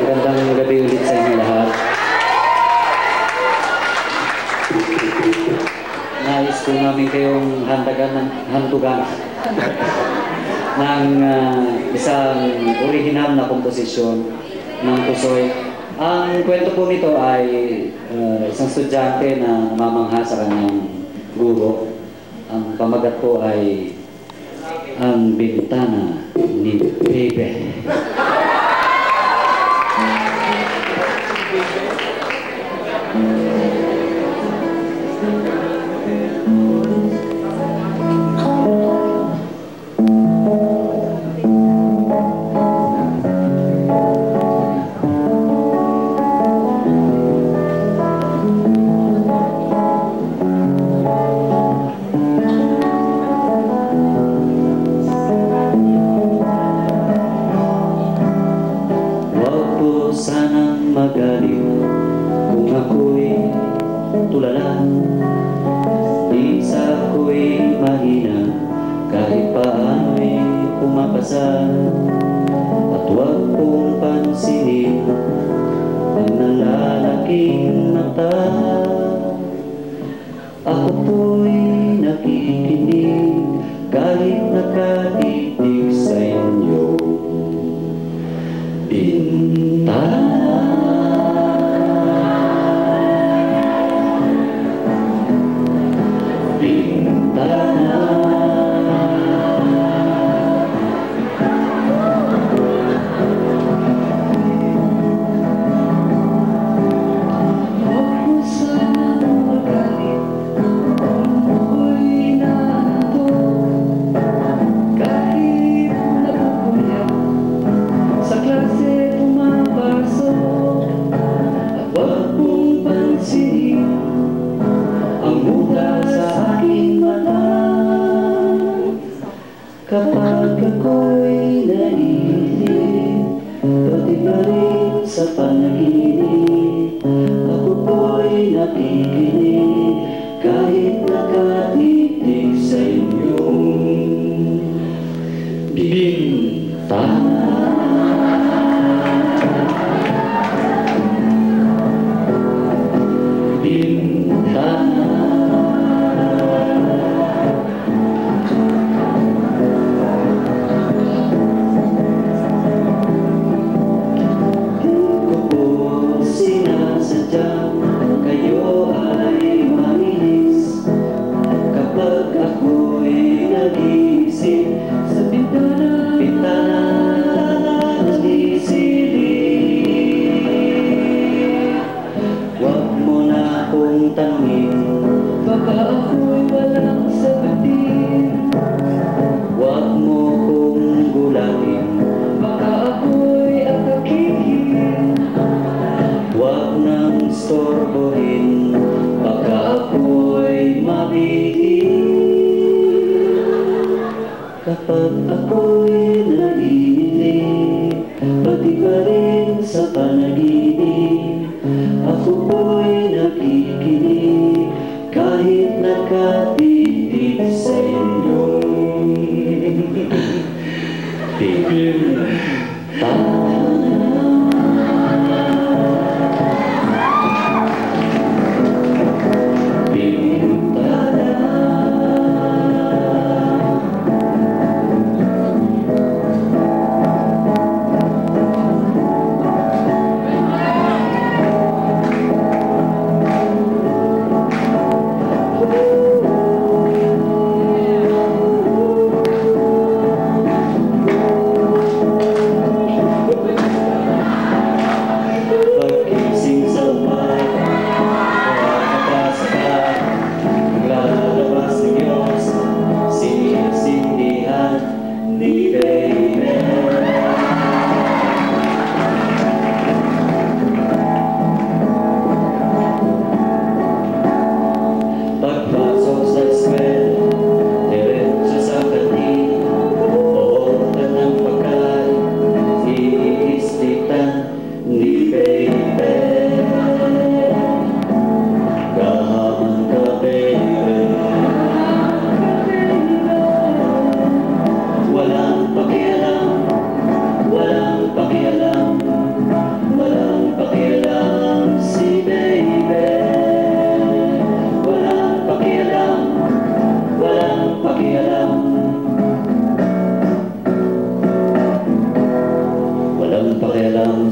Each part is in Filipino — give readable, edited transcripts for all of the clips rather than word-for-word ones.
Magandang gabi ulit sa inyo lahat. Nais po namin kayong handugan ng isang original na komposisyon ng Pusoy. Ang kwento po nito ay isang estudyante na namamangha sa kanyang guro. Ang pamagat po ay Ang Bintana ni Bebe. Sanang magaliw kung ako'y tulala, di sa ako'y mahina kahit paano'y pumapasa. At huwag pong pansinin ang nalalaking mata. Ako po'y nakikinig kahit nakatitig sa inyo. Kapag ako'y naisip, pati pa rin sa panaginip, ako po'y nakikinig kahit nakatitig sa inyong bintana. Kayo ay malinis kapag ako'y nag-iisip sa bintana nagsisilip. Huwag mo na akong tanungin, baka ako'y walang sagutin. Huwag mo kong gulatin, baka ako'y atakihin. Huwag nang istorbohin, baka ako'y mabitin. Kapag ako'y naiinip, pati pa rin sa panaginip, ako po'y nakikinig kahit nakatitig sa inyong bintana.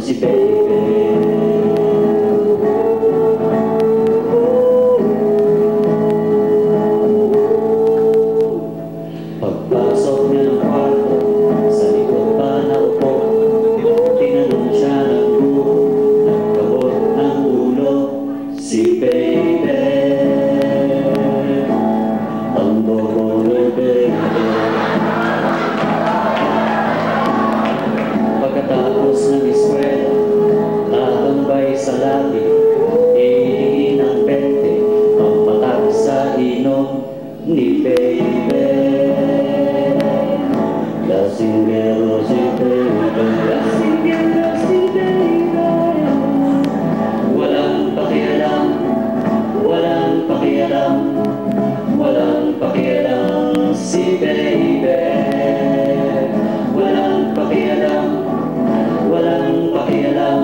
si baby. Pagpasok niya ng kwarto, sa likod pa naupo, tinanong siya ng guro, nagkabot ng ulo, si baby. Ang bobo ni baby. Pagkatapos ng eskwela, tatambay sa labi, hihingi ng 20, pampatag sa inom ni baby. Lasinggero si baby, lasinggero si baby. Walang pakialam, walang pakialam, walang pakialam si baby. Walang pakialam, walang pakialam,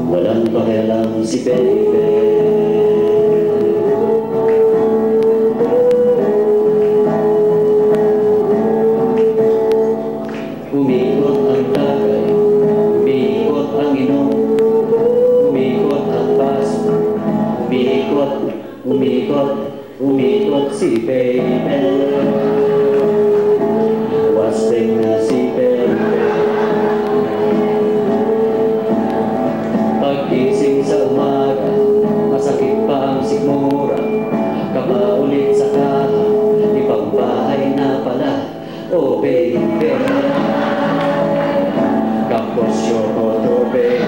walang pakialam si baby. Umikot ang tagay, umikot ang inom, umikot ang baso, umikot, umikot, umikot si baby. Wasting na si baby. Pagkising sa umaga, masakit pa ang sikmura, kaba ulit sa kaha, ibang bahay na pala, oh baby. Kapos yoko to baby.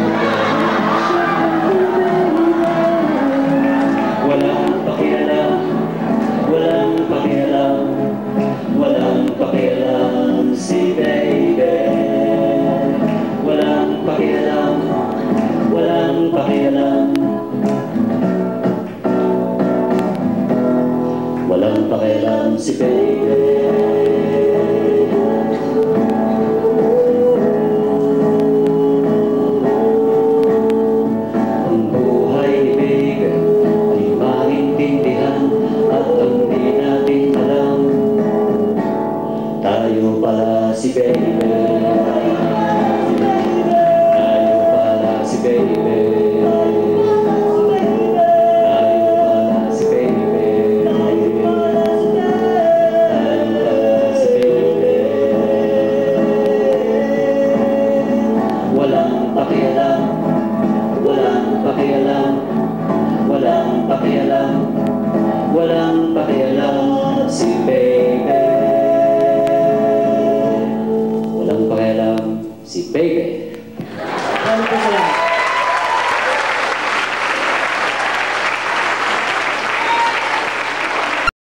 Walang pakialam, walang pakialam, walang pakialam si baby. Walang pakialam, walang pakialam, walang pakialam si baby. Ang buhay ni baby ay maintindihan at ang di natin alam, tayo pala si baby.